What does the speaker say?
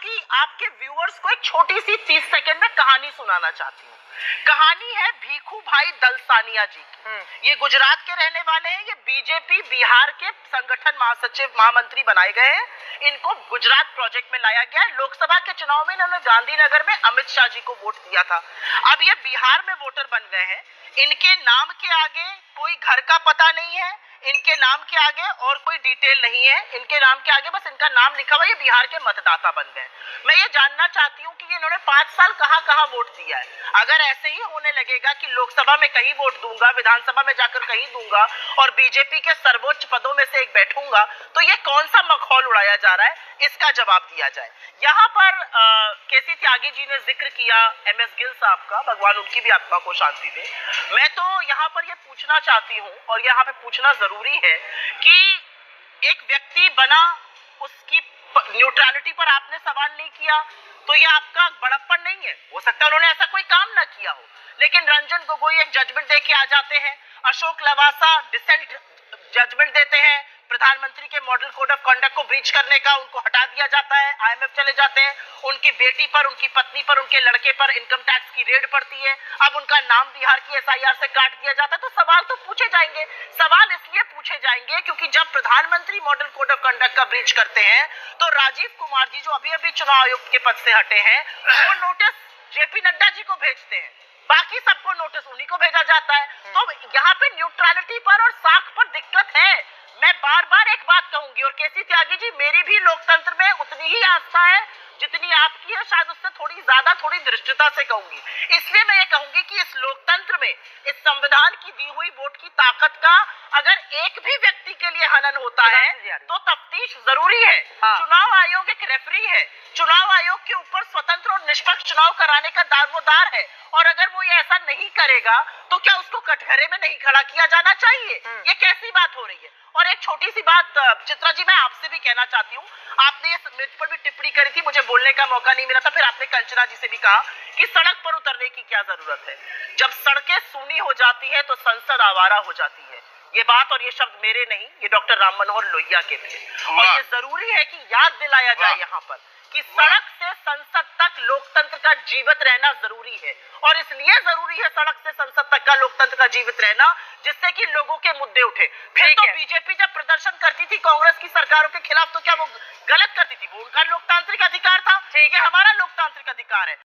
आपके व्यूअर्स को एक छोटी सी 30 सेकंड में कहानी सुनाना चाहती हूँ। कहानी है भीखू भाई दलसानिया जी की। ये गुजरात के रहने वाले हैं। ये बीजेपी बिहार के संगठन महासचिव महामंत्री बनाए गए हैं। इनको गुजरात प्रोजेक्ट में लाया गया है। लोकसभा के चुनाव में इन्होंने गांधीनगर में अमित शाह जी को वोट दिया था। अब ये बिहार में वोटर बन गए हैं। इनके नाम के आगे कोई घर का पता नहीं है, इनके नाम के आगे और कोई डिटेल नहीं है। इनके नाम के आगे बस इनका नाम लिखा हुआ है। ये बिहार के मतदाता बन गए। मैं ये जानना चाहती हूँ कि इन्होंने 5 साल कहाँ वोट दिया है। अगर ऐसे ही होने लगेगा कि लोकसभा में कहीं वोट दूंगा, विधानसभा में जाकर कहीं दूंगा और बीजेपी के सर्वोच्च पदों में से एक बैठूंगा, तो ये कौन सा मखौल उड़ाया जा रहा है, इसका जवाब दिया जाए। यहाँ पर केसी त्यागी जी ने जिक्र किया MS गिल साहब का, भगवान उनकी भी आत्मा को शांति दे। मैं तो यहाँ पर ये पूछना चाहती हूँ और यहाँ पे पूछना जरूरी है कि एक व्यक्ति बना, उसकी न्यूट्रलिटी पर आपने सवाल नहीं किया, तो ये आपका बड़प्पन नहीं है। हो सकता है उन्होंने ऐसा कोई काम ना किया हो, लेकिन रंजन गोगोई एक जजमेंट दे के आ जाते हैं, अशोक लवासा डिसेंट जजमेंट देते हैं, प्रधानमंत्री के मॉडल कोड ऑफ कंडक्ट को ब्रीच करने का उनको हटा दिया जाता है, IMF चले जाते हैं, उनकी बेटी पर, उनकी पत्नी पर, उनके लड़के पर इनकम टैक्स की रेड पड़ती है, अब उनका नाम बिहार की SIR से काट दिया जाता है। तो सवाल तो पूछे जाएंगे। सवाल इसलिए पूछे जाएंगे क्योंकि जब प्रधानमंत्री मॉडल कोड ऑफ कंडक्ट का ब्रीच करते हैं तो राजीव कुमार जी जो अभी चुनाव आयुक्त के पद से हटे हैं, वो नोटिस JP नड्डा जी को भेजते हैं, बाकी सबको नोटिस उन्हीं को भेजा जाता है। तो यहाँ पे न्यूट्रलिटी पर और साख पर दिक्कत है। मैं बार एक बात कहूंगी, और केसी त्यागी जी, मेरी भी लोकतंत्र में उतनी ही आस्था है जितनी आपकी है, शायद उससे थोड़ी ज्यादा, थोड़ी दृष्टता से कहूंगी। इसलिए मैं ये कहूंगी कि इस लोकतंत्र में, इस संविधान की दी हुई वोट की ताकत का अगर एक भी व्यक्ति के लिए हनन होता है तो तफ्तीश जरूरी है। चुनाव आयोग एक रेफरी है। चुनाव आयोग के ऊपर स्वतंत्र और निष्पक्ष चुनाव कराने का दारोमदार है, और अगर वो ये ऐसा नहीं करेगा तो क्या उसको कटघरे में नहीं खड़ा किया जाना चाहिए? ये कैसी बात हो रही है? और एक छोटी सी बात चित्रा जी, मैं आपसे भी कहना चाहती हूँ, आपने इस मुझ पर भी टिप्पणी करी थी, मुझे बोलने का मौका नहीं मिला था, फिर आपने कंचना जी से भी कहा कि सड़क पर उतरने की क्या जरूरत है। जब सड़कें सूनी हो जाती है तो संसद आवारा हो जाती है। ये बात और ये शब्द मेरे नहीं, ये डॉक्टर राम मनोहर लोहिया के थे। और ये जरूरी है कि याद दिलाया जाए यहाँ पर कि सड़क से संसद तक लोकतंत्र का जीवित रहना जरूरी है, और इसलिए जरूरी है सड़क से संसद तक का लोकतंत्र का जीवित रहना, जिससे कि लोगों के मुद्दे उठे। फिर तो बीजेपी जब प्रदर्शन करती थी कांग्रेस की सरकारों के खिलाफ, तो क्या वो गलत करती थी? वो उनका लोकतांत्रिक अधिकार था, ये हमारा लोकतांत्रिक अधिकार है।